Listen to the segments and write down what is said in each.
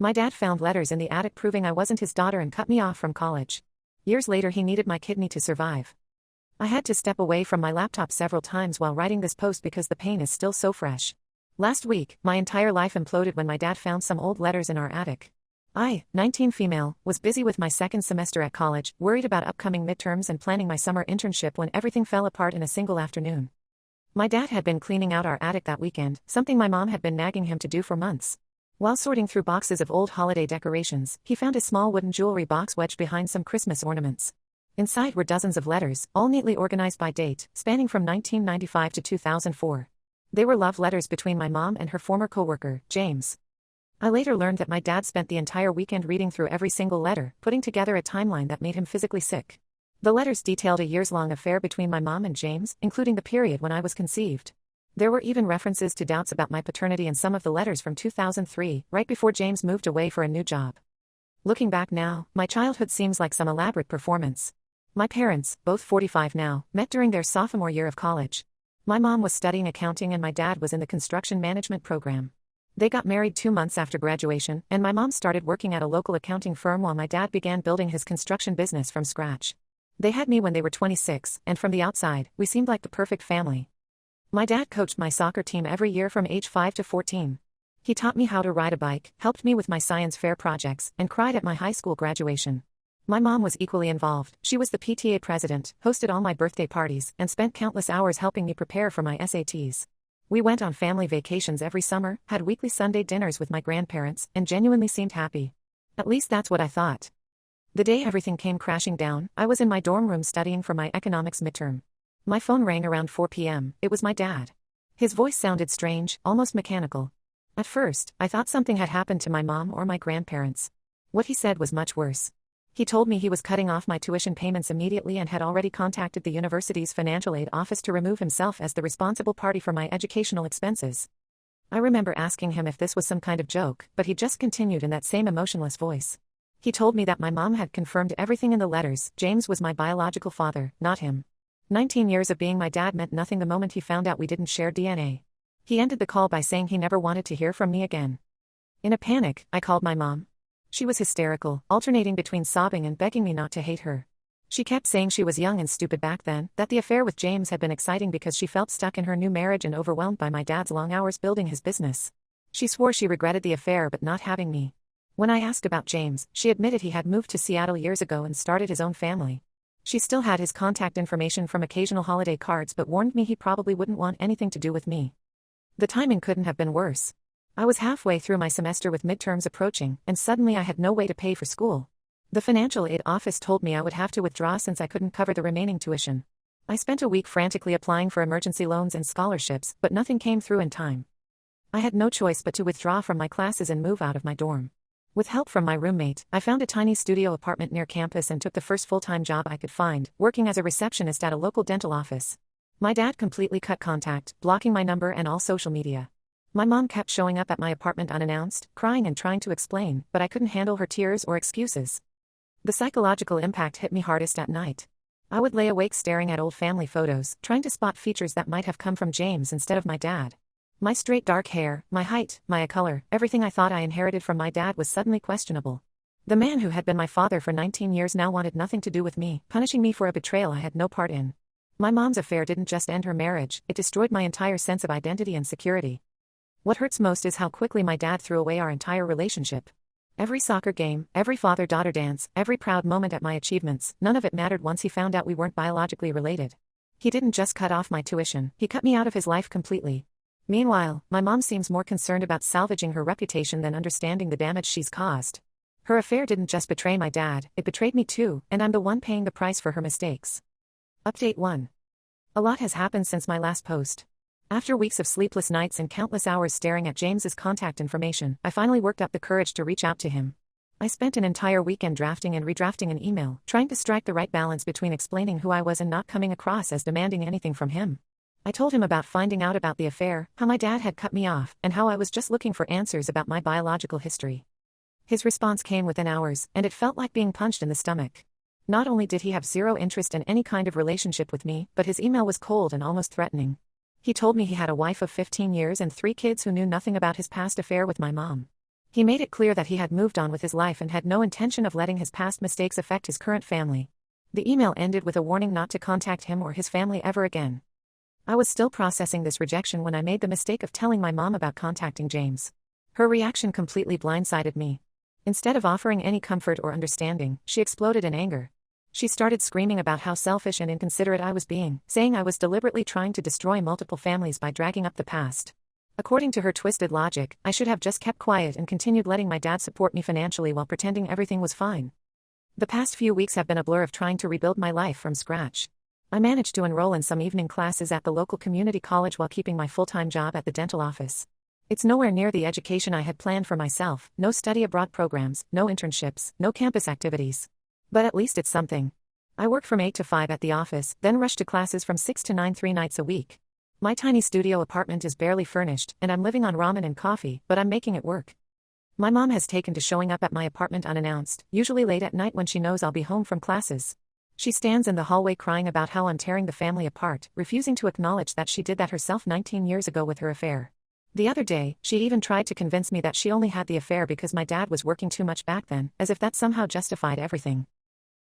My dad found letters in the attic proving I wasn't his daughter and cut me off from college. Years later he needed my kidney to survive. I had to step away from my laptop several times while writing this post because the pain is still so fresh. Last week, my entire life imploded when my dad found some old letters in our attic. I, 19 female, was busy with my second semester at college, worried about upcoming midterms and planning my summer internship when everything fell apart in a single afternoon. My dad had been cleaning out our attic that weekend, something my mom had been nagging him to do for months. While sorting through boxes of old holiday decorations, he found a small wooden jewelry box wedged behind some Christmas ornaments. Inside were dozens of letters, all neatly organized by date, spanning from 1995 to 2004. They were love letters between my mom and her former coworker, James. I later learned that my dad spent the entire weekend reading through every single letter, putting together a timeline that made him physically sick. The letters detailed a years-long affair between my mom and James, including the period when I was conceived. There were even references to doubts about my paternity in some of the letters from 2003, right before James moved away for a new job. Looking back now, my childhood seems like some elaborate performance. My parents, both 45 now, met during their sophomore year of college. My mom was studying accounting and my dad was in the construction management program. They got married 2 months after graduation, and my mom started working at a local accounting firm while my dad began building his construction business from scratch. They had me when they were 26, and from the outside, we seemed like the perfect family. My dad coached my soccer team every year from age 5 to 14. He taught me how to ride a bike, helped me with my science fair projects, and cried at my high school graduation. My mom was equally involved. She was the PTA president, hosted all my birthday parties, and spent countless hours helping me prepare for my SATs. We went on family vacations every summer, had weekly Sunday dinners with my grandparents, and genuinely seemed happy. At least that's what I thought. The day everything came crashing down, I was in my dorm room studying for my economics midterm. My phone rang around 4 p.m. It was my dad. His voice sounded strange, almost mechanical. At first, I thought something had happened to my mom or my grandparents. What he said was much worse. He told me he was cutting off my tuition payments immediately and had already contacted the university's financial aid office to remove himself as the responsible party for my educational expenses. I remember asking him if this was some kind of joke, but he just continued in that same emotionless voice. He told me that my mom had confirmed everything in the letters. James was my biological father, not him. 19 years of being my dad meant nothing the moment he found out we didn't share DNA. He ended the call by saying he never wanted to hear from me again. In a panic, I called my mom. She was hysterical, alternating between sobbing and begging me not to hate her. She kept saying she was young and stupid back then, that the affair with James had been exciting because she felt stuck in her new marriage and overwhelmed by my dad's long hours building his business. She swore she regretted the affair but not having me. When I asked about James, she admitted he had moved to Seattle years ago and started his own family. She still had his contact information from occasional holiday cards but warned me he probably wouldn't want anything to do with me. The timing couldn't have been worse. I was halfway through my semester with midterms approaching, and suddenly I had no way to pay for school. The financial aid office told me I would have to withdraw since I couldn't cover the remaining tuition. I spent a week frantically applying for emergency loans and scholarships, but nothing came through in time. I had no choice but to withdraw from my classes and move out of my dorm. With help from my roommate, I found a tiny studio apartment near campus and took the first full-time job I could find, working as a receptionist at a local dental office. My dad completely cut contact, blocking my number and all social media. My mom kept showing up at my apartment unannounced, crying and trying to explain, but I couldn't handle her tears or excuses. The psychological impact hit me hardest at night. I would lay awake staring at old family photos, trying to spot features that might have come from James instead of my dad. My straight dark hair, my height, my eye color, everything I thought I inherited from my dad was suddenly questionable. The man who had been my father for 19 years now wanted nothing to do with me, punishing me for a betrayal I had no part in. My mom's affair didn't just end her marriage, it destroyed my entire sense of identity and security. What hurts most is how quickly my dad threw away our entire relationship. Every soccer game, every father-daughter dance, every proud moment at my achievements, none of it mattered once he found out we weren't biologically related. He didn't just cut off my tuition, he cut me out of his life completely. Meanwhile, my mom seems more concerned about salvaging her reputation than understanding the damage she's caused. Her affair didn't just betray my dad, it betrayed me too, and I'm the one paying the price for her mistakes. Update 1. A lot has happened since my last post. After weeks of sleepless nights and countless hours staring at James's contact information, I finally worked up the courage to reach out to him. I spent an entire weekend drafting and redrafting an email, trying to strike the right balance between explaining who I was and not coming across as demanding anything from him. I told him about finding out about the affair, how my dad had cut me off, and how I was just looking for answers about my biological history. His response came within hours, and it felt like being punched in the stomach. Not only did he have zero interest in any kind of relationship with me, but his email was cold and almost threatening. He told me he had a wife of 15 years and 3 kids who knew nothing about his past affair with my mom. He made it clear that he had moved on with his life and had no intention of letting his past mistakes affect his current family. The email ended with a warning not to contact him or his family ever again. I was still processing this rejection when I made the mistake of telling my mom about contacting James. Her reaction completely blindsided me. Instead of offering any comfort or understanding, she exploded in anger. She started screaming about how selfish and inconsiderate I was being, saying I was deliberately trying to destroy multiple families by dragging up the past. According to her twisted logic, I should have just kept quiet and continued letting my dad support me financially while pretending everything was fine. The past few weeks have been a blur of trying to rebuild my life from scratch. I managed to enroll in some evening classes at the local community college while keeping my full-time job at the dental office. It's nowhere near the education I had planned for myself, no study abroad programs, no internships, no campus activities. But at least it's something. I work from 8 to 5 at the office, then rush to classes from 6 to 9 3 nights a week. My tiny studio apartment is barely furnished, and I'm living on ramen and coffee, but I'm making it work. My mom has taken to showing up at my apartment unannounced, usually late at night when she knows I'll be home from classes. She stands in the hallway crying about how I'm tearing the family apart, refusing to acknowledge that she did that herself 19 years ago with her affair. The other day, she even tried to convince me that she only had the affair because my dad was working too much back then, as if that somehow justified everything.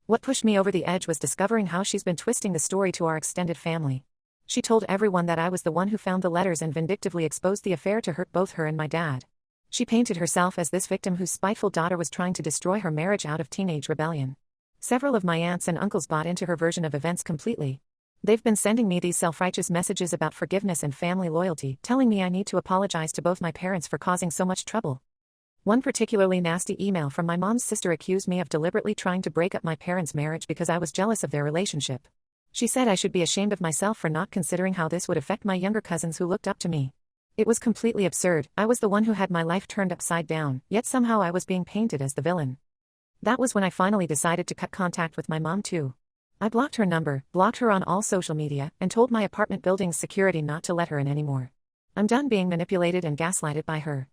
What pushed me over the edge was discovering how she's been twisting the story to our extended family. She told everyone that I was the one who found the letters and vindictively exposed the affair to hurt both her and my dad. She painted herself as this victim whose spiteful daughter was trying to destroy her marriage out of teenage rebellion. Several of my aunts and uncles bought into her version of events completely. They've been sending me these self-righteous messages about forgiveness and family loyalty, telling me I need to apologize to both my parents for causing so much trouble. One particularly nasty email from my mom's sister accused me of deliberately trying to break up my parents' marriage because I was jealous of their relationship. She said I should be ashamed of myself for not considering how this would affect my younger cousins who looked up to me. It was completely absurd. I was the one who had my life turned upside down, yet somehow I was being painted as the villain. That was when I finally decided to cut contact with my mom too. I blocked her number, blocked her on all social media, and told my apartment building's security not to let her in anymore. I'm done being manipulated and gaslighted by her.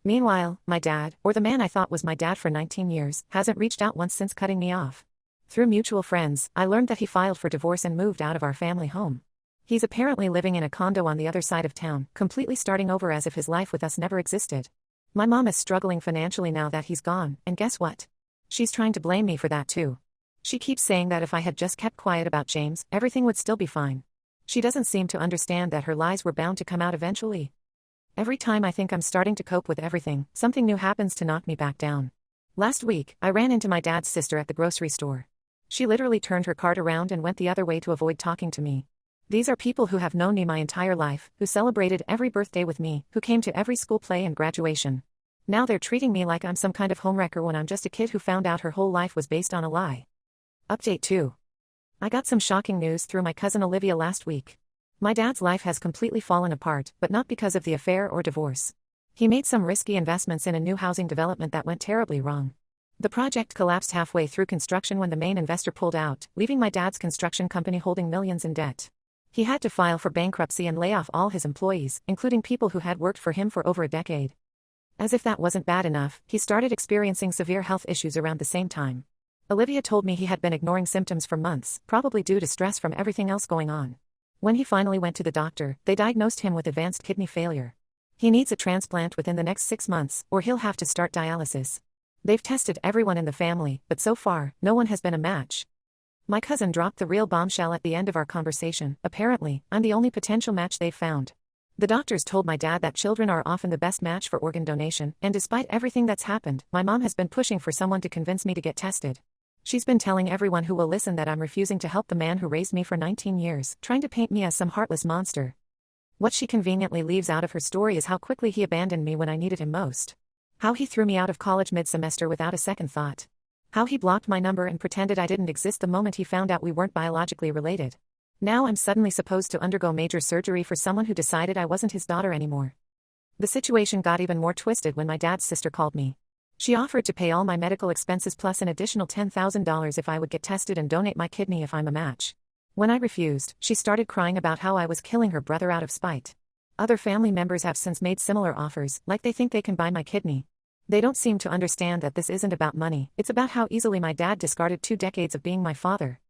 Meanwhile, my dad, or the man I thought was my dad for 19 years, hasn't reached out once since cutting me off. Through mutual friends, I learned that he filed for divorce and moved out of our family home. He's apparently living in a condo on the other side of town, completely starting over as if his life with us never existed. My mom is struggling financially now that he's gone, and guess what? She's trying to blame me for that too. She keeps saying that if I had just kept quiet about James, everything would still be fine. She doesn't seem to understand that her lies were bound to come out eventually. Every time I think I'm starting to cope with everything, something new happens to knock me back down. Last week, I ran into my dad's sister at the grocery store. She literally turned her cart around and went the other way to avoid talking to me. These are people who have known me my entire life, who celebrated every birthday with me, who came to every school play and graduation. Now they're treating me like I'm some kind of homewrecker when I'm just a kid who found out her whole life was based on a lie. Update 2. I got some shocking news through my cousin Olivia last week. My dad's life has completely fallen apart, but not because of the affair or divorce. He made some risky investments in a new housing development that went terribly wrong. The project collapsed halfway through construction when the main investor pulled out, leaving my dad's construction company holding millions in debt. He had to file for bankruptcy and lay off all his employees, including people who had worked for him for over a decade. As if that wasn't bad enough, he started experiencing severe health issues around the same time. Olivia told me he had been ignoring symptoms for months, probably due to stress from everything else going on. When he finally went to the doctor, they diagnosed him with advanced kidney failure. He needs a transplant within the next 6 months, or he'll have to start dialysis. They've tested everyone in the family, but so far, no one has been a match. My cousin dropped the real bombshell at the end of our conversation. Apparently, I'm the only potential match they've found. The doctors told my dad that children are often the best match for organ donation, and despite everything that's happened, my mom has been pushing for someone to convince me to get tested. She's been telling everyone who will listen that I'm refusing to help the man who raised me for 19 years, trying to paint me as some heartless monster. What she conveniently leaves out of her story is how quickly he abandoned me when I needed him most. How he threw me out of college mid-semester without a second thought. How he blocked my number and pretended I didn't exist the moment he found out we weren't biologically related. Now I'm suddenly supposed to undergo major surgery for someone who decided I wasn't his daughter anymore. The situation got even more twisted when my dad's sister called me. She offered to pay all my medical expenses plus an additional $10,000 if I would get tested and donate my kidney if I'm a match. When I refused, she started crying about how I was killing her brother out of spite. Other family members have since made similar offers, like they think they can buy my kidney. They don't seem to understand that this isn't about money, it's about how easily my dad discarded 2 decades of being my father.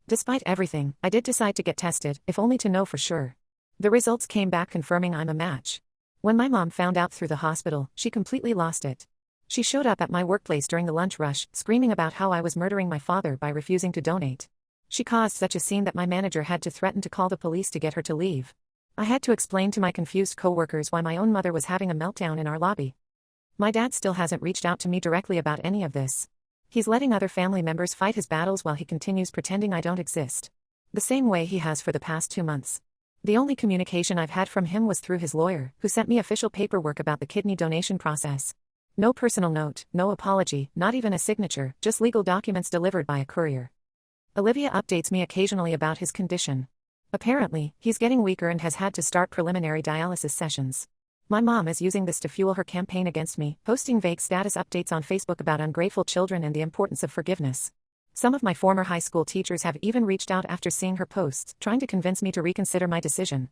Despite everything, I did decide to get tested, if only to know for sure. The results came back confirming I'm a match. When my mom found out through the hospital, she completely lost it. She showed up at my workplace during the lunch rush, screaming about how I was murdering my father by refusing to donate. She caused such a scene that my manager had to threaten to call the police to get her to leave. I had to explain to my confused coworkers why my own mother was having a meltdown in our lobby. My dad still hasn't reached out to me directly about any of this. He's letting other family members fight his battles while he continues pretending I don't exist. The same way he has for the past 2 months. The only communication I've had from him was through his lawyer, who sent me official paperwork about the kidney donation process. No personal note, no apology, not even a signature, just legal documents delivered by a courier. Olivia updates me occasionally about his condition. Apparently, he's getting weaker and has had to start preliminary dialysis sessions. My mom is using this to fuel her campaign against me, posting vague status updates on Facebook about ungrateful children and the importance of forgiveness. Some of my former high school teachers have even reached out after seeing her posts, trying to convince me to reconsider my decision.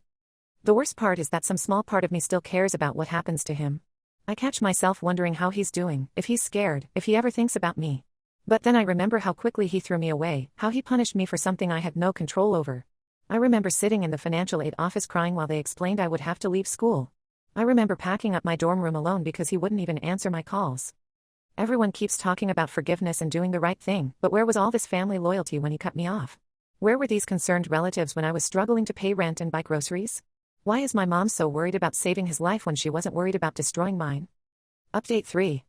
The worst part is that some small part of me still cares about what happens to him. I catch myself wondering how he's doing, if he's scared, if he ever thinks about me. But then I remember how quickly he threw me away, how he punished me for something I had no control over. I remember sitting in the financial aid office crying while they explained I would have to leave school. I remember packing up my dorm room alone because he wouldn't even answer my calls. Everyone keeps talking about forgiveness and doing the right thing, but where was all this family loyalty when he cut me off? Where were these concerned relatives when I was struggling to pay rent and buy groceries? Why is my mom so worried about saving his life when she wasn't worried about destroying mine? Update 3.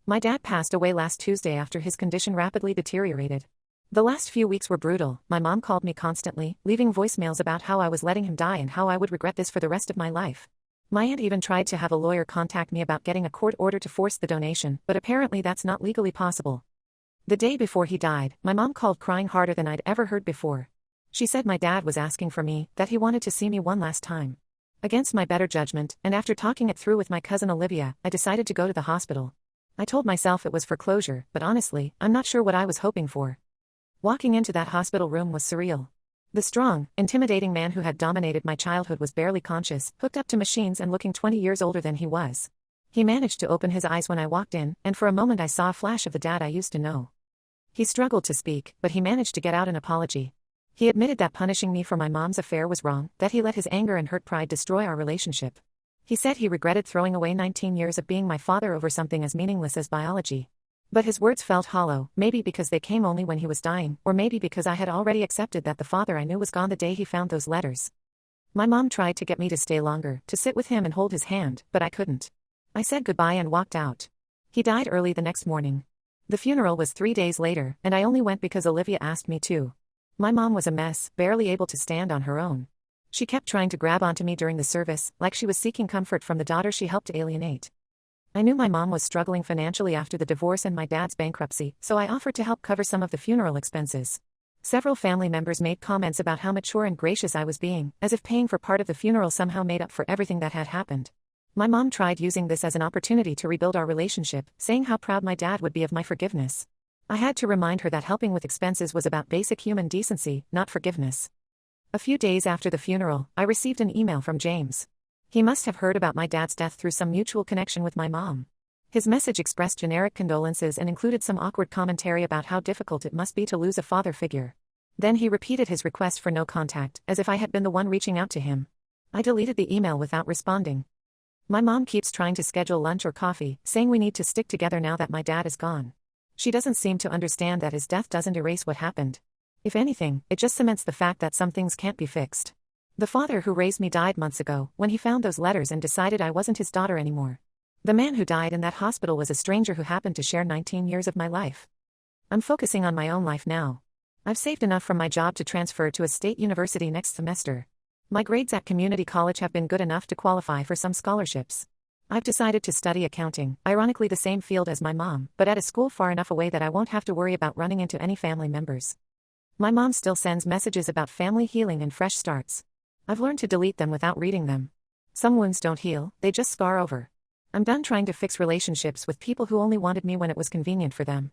My dad passed away last Tuesday after his condition rapidly deteriorated. The last few weeks were brutal. My mom called me constantly, leaving voicemails about how I was letting him die and how I would regret this for the rest of my life. My aunt even tried to have a lawyer contact me about getting a court order to force the donation, but apparently that's not legally possible. The day before he died, my mom called crying harder than I'd ever heard before. She said my dad was asking for me, that he wanted to see me one last time. Against my better judgment, and after talking it through with my cousin Olivia, I decided to go to the hospital. I told myself it was for closure, but honestly, I'm not sure what I was hoping for. Walking into that hospital room was surreal. The strong, intimidating man who had dominated my childhood was barely conscious, hooked up to machines and looking 20 years older than he was. He managed to open his eyes when I walked in, and for a moment I saw a flash of the dad I used to know. He struggled to speak, but he managed to get out an apology. He admitted that punishing me for my mom's affair was wrong, that he let his anger and hurt pride destroy our relationship. He said he regretted throwing away 19 years of being my father over something as meaningless as biology. But his words felt hollow, maybe because they came only when he was dying, or maybe because I had already accepted that the father I knew was gone the day he found those letters. My mom tried to get me to stay longer, to sit with him and hold his hand, but I couldn't. I said goodbye and walked out. He died early the next morning. The funeral was 3 days later, and I only went because Olivia asked me to. My mom was a mess, barely able to stand on her own. She kept trying to grab onto me during the service, like she was seeking comfort from the daughter she helped alienate. I knew my mom was struggling financially after the divorce and my dad's bankruptcy, so I offered to help cover some of the funeral expenses. Several family members made comments about how mature and gracious I was being, as if paying for part of the funeral somehow made up for everything that had happened. My mom tried using this as an opportunity to rebuild our relationship, saying how proud my dad would be of my forgiveness. I had to remind her that helping with expenses was about basic human decency, not forgiveness. A few days after the funeral, I received an email from James. He must have heard about my dad's death through some mutual connection with my mom. His message expressed generic condolences and included some awkward commentary about how difficult it must be to lose a father figure. Then he repeated his request for no contact, as if I had been the one reaching out to him. I deleted the email without responding. My mom keeps trying to schedule lunch or coffee, saying we need to stick together now that my dad is gone. She doesn't seem to understand that his death doesn't erase what happened. If anything, it just cements the fact that some things can't be fixed. The father who raised me died months ago, when he found those letters and decided I wasn't his daughter anymore. The man who died in that hospital was a stranger who happened to share 19 years of my life. I'm focusing on my own life now. I've saved enough from my job to transfer to a state university next semester. My grades at community college have been good enough to qualify for some scholarships. I've decided to study accounting, ironically the same field as my mom, but at a school far enough away that I won't have to worry about running into any family members. My mom still sends messages about family healing and fresh starts. I've learned to delete them without reading them. Some wounds don't heal, they just scar over. I'm done trying to fix relationships with people who only wanted me when it was convenient for them.